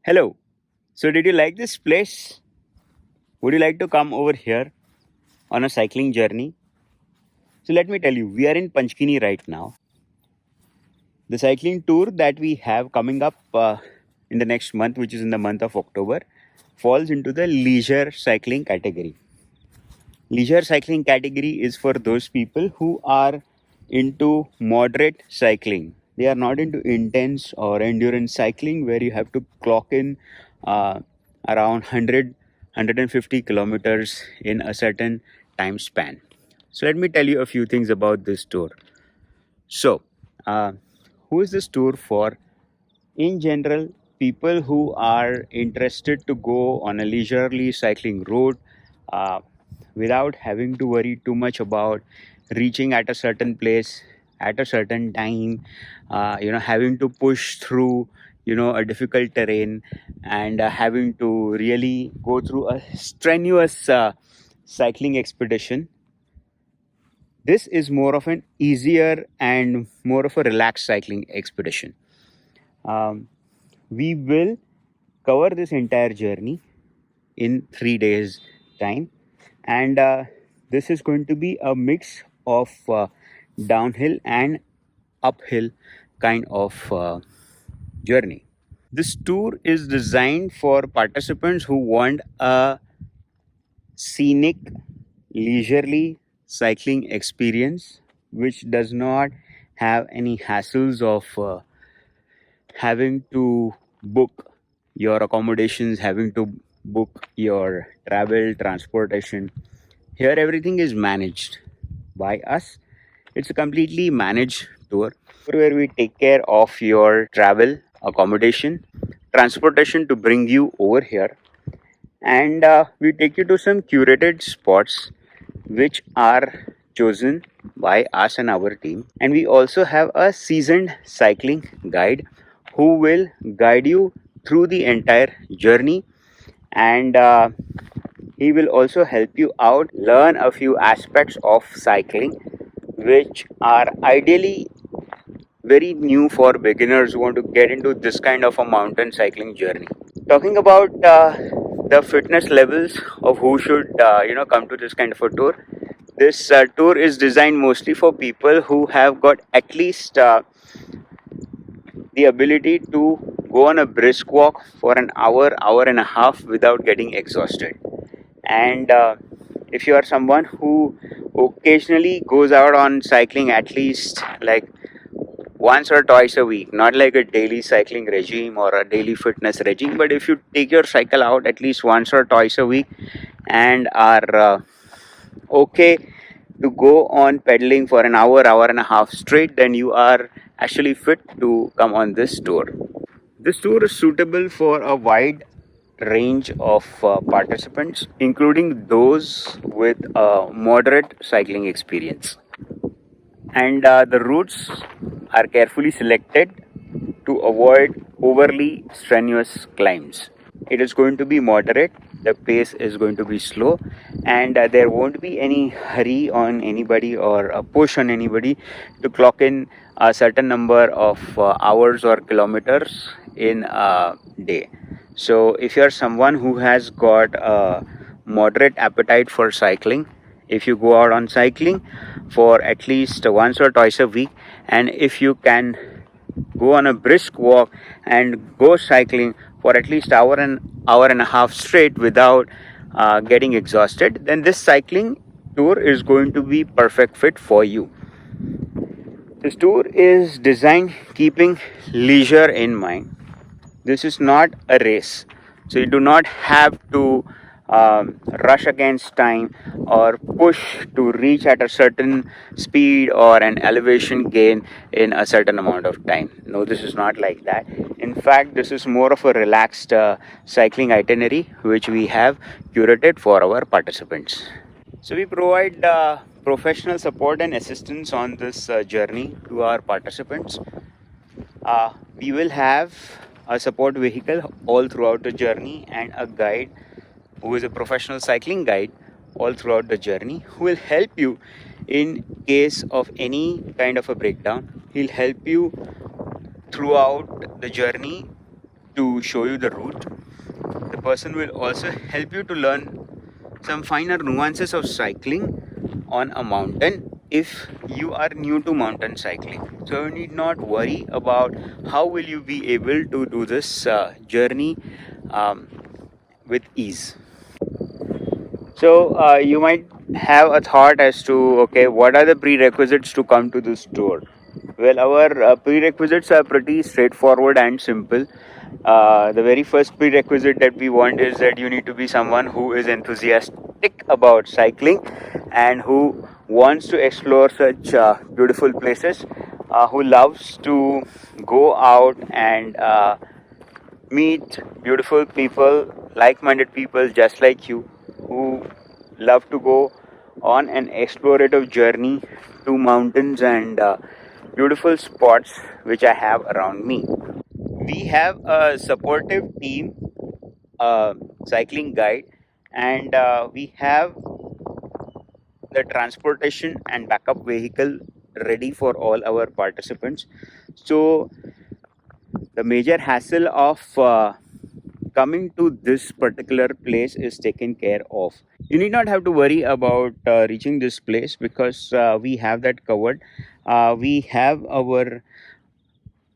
Hello. So, did you like this place? Would you like to come over here on a cycling journey? So, let me tell you, we are in Panchgani right now. The cycling tour that we have coming up in the next month, which is in the month of October, falls into the leisure cycling category. Leisure cycling category is for those people who are into moderate cycling. They are not into intense or endurance cycling where you have to clock in uh, around 100 kilometers in a certain time span. So let me tell you a few things about this tour. So, uh, who is this tour for? In general, people who are interested to go on a leisurely cycling route uh, without having to worry too much about reaching at a certain place at a certain time, having to push through, a difficult terrain and having to really go through a strenuous cycling expedition. This is more of an easier and more of a relaxed cycling expedition. Um, we will cover this entire journey in 3 days time, and this is going to be a mix of downhill and uphill kind of journey. This tour is designed for participants who want a scenic, leisurely cycling experience which does not have any hassles of having to book your accommodations, having to book your travel, transportation. Here, everything is managed by us. It's a completely managed tour where we take care of your travel, accommodation, transportation to bring you over here, and we take you to some curated spots which are chosen by us and our team. And we also have a seasoned cycling guide who will guide you through the entire journey, and he will also help you out learn a few aspects of cycling which are ideally very new for beginners who want to get into this kind of a mountain cycling journey. Talking about the fitness levels of who should come to this kind of a tour. This tour is designed mostly for people who have got at least the ability to go on a brisk walk for an hour and a half without getting exhausted. And if you are someone who occasionally goes out on cycling at least like once or twice a week, not like a daily cycling regime or a daily fitness regime, but if you take your cycle out at least once or twice a week and are okay to go on pedaling for an hour and a half straight, then you are actually fit to come on this tour. This tour is suitable for a wide range of participants, including those with a moderate cycling experience. And the routes are carefully selected to avoid overly strenuous climbs. It is going to be moderate, the pace is going to be slow, and there won't be any hurry on anybody or a push on anybody to clock in a certain number of hours or kilometers in a day. So, if you're someone who has got a moderate appetite for cycling, if you go out on cycling for at least once or twice a week, and if you can go on a brisk walk and go cycling for at least hour and a half straight without getting exhausted, then this cycling tour is going to be perfect fit for you. This tour is designed keeping leisure in mind. This is not a race, so you do not have to rush against time or push to reach at a certain speed or an elevation gain in a certain amount of time. No, this is not like that. In fact, this is more of a relaxed cycling itinerary which we have curated for our participants. So we provide professional support and assistance on this journey to our participants. We will have a support vehicle all throughout the journey and a guide who is a professional cycling guide all throughout the journey who will help you in case of any kind of a breakdown. He'll help you throughout the journey to show you the route. The person will also help you to learn some finer nuances of cycling on a mountain if you are new to mountain cycling. So you need not worry about how will you be able to do this journey um, with ease. So you might have a thought as to, okay, what are the prerequisites to come to this tour? Well, our prerequisites are pretty straightforward and simple. The very first prerequisite that we want is that you need to be someone who is enthusiastic about cycling and who wants to explore such beautiful places, who loves to go out and meet beautiful people, like-minded people just like you, who love to go on an explorative journey to mountains and beautiful spots which I have around me. We have a supportive team, a cycling guide, and we have the transportation and backup vehicle ready for all our participants. So the major hassle of coming to this particular place is taken care of. You need not have to worry about reaching this place because we have that covered. We have our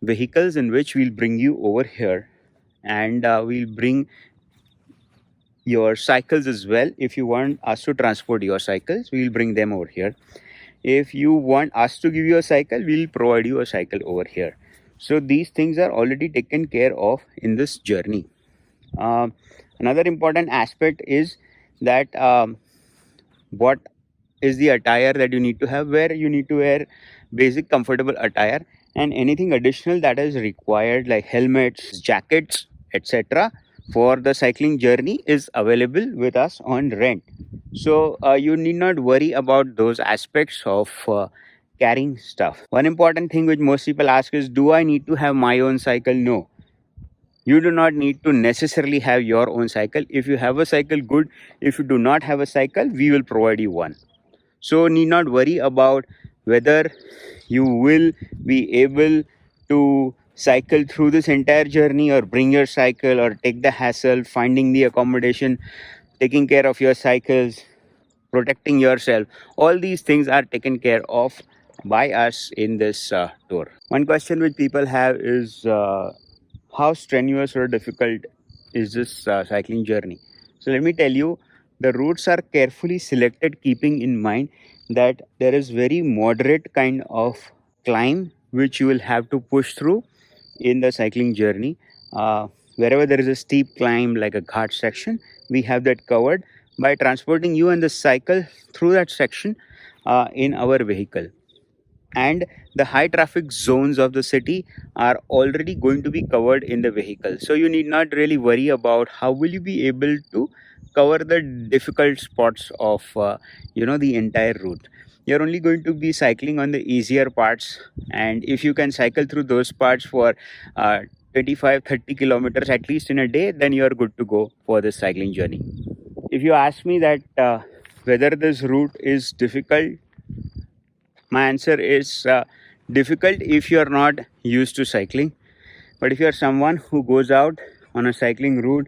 vehicles in which we'll bring you over here, and we'll bring your cycles as well. If you want us to transport your cycles, we'll bring them over here. If you want us to give you a cycle, we'll provide you a cycle over here. So these things are already taken care of in this journey. Another important aspect is that what is the attire that you need to have, where you need to wear basic comfortable attire, and anything additional that is required like helmets, jackets, etc. for the cycling journey is available with us on rent. So you need not worry about those aspects of carrying stuff. One important thing which most people ask is, do I need to have my own cycle? No, you do not need to necessarily have your own cycle. If you have a cycle, good. If you do not have a cycle, we will provide you one. So need not worry about whether you will be able to cycle through this entire journey or bring your cycle or take the hassle finding the accommodation, taking care of your cycles, protecting yourself. All these things are taken care of by us in this tour. One question which people have is, how strenuous or difficult is this cycling journey? So let me tell you, the routes are carefully selected keeping in mind that there is very moderate kind of climb which you will have to push through in the cycling journey. Wherever there is a steep climb like a ghat section, we have that covered by transporting you and the cycle through that section in our vehicle. And the high traffic zones of the city are already going to be covered in the vehicle, so you need not really worry about how will you be able to cover the difficult spots of the entire route. You're only going to be cycling on the easier parts, and if you can cycle through those parts for 25-30 kilometers at least in a day, then you are good to go for this cycling journey. If you ask me that whether this route is difficult, my answer is difficult if you are not used to cycling. But if you are someone who goes out on a cycling route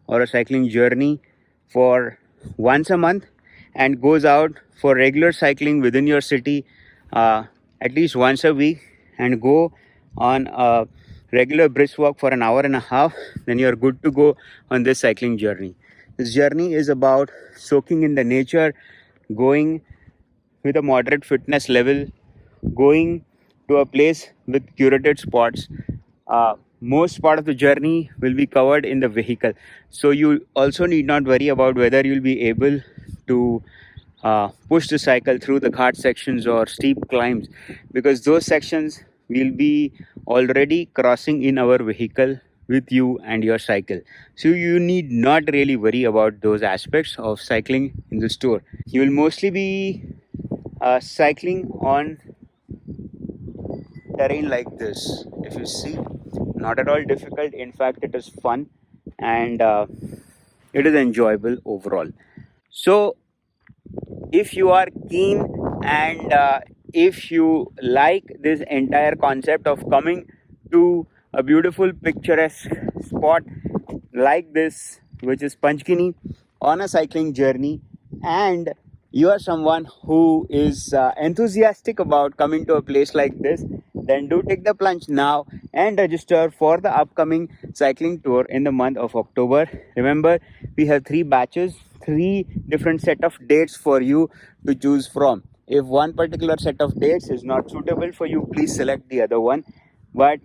or a cycling journey for once a month and goes out for regular cycling within your city at least once a week and go on a regular brisk walk for an hour and a half, then you are good to go on this cycling journey. This journey is about soaking in the nature, going with a moderate fitness level, going to a place with curated spots. Most part of the journey will be covered in the vehicle, so you also need not worry about whether you'll be able to push the cycle through the ghat sections or steep climbs, because those sections will be already crossing in our vehicle with you and your cycle. So you need not really worry about those aspects of cycling in this tour. You will mostly be cycling on terrain like this. If you see, not at all difficult. In fact, it is fun and it is enjoyable overall. So if you are keen and if you like this entire concept of coming to a beautiful picturesque spot like this, which is Panchgani, on a cycling journey, and you are someone who is enthusiastic about coming to a place like this, then do take the plunge now and register for the upcoming cycling tour in the month of October. Remember, we have 3 batches, 3 different set of dates for you to choose from. If one particular set of dates is not suitable for you, please select the other one. But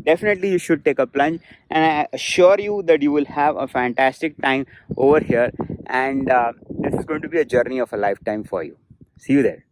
definitely you should take a plunge, and I assure you that you will have a fantastic time over here, and this is going to be a journey of a lifetime for you. See you there.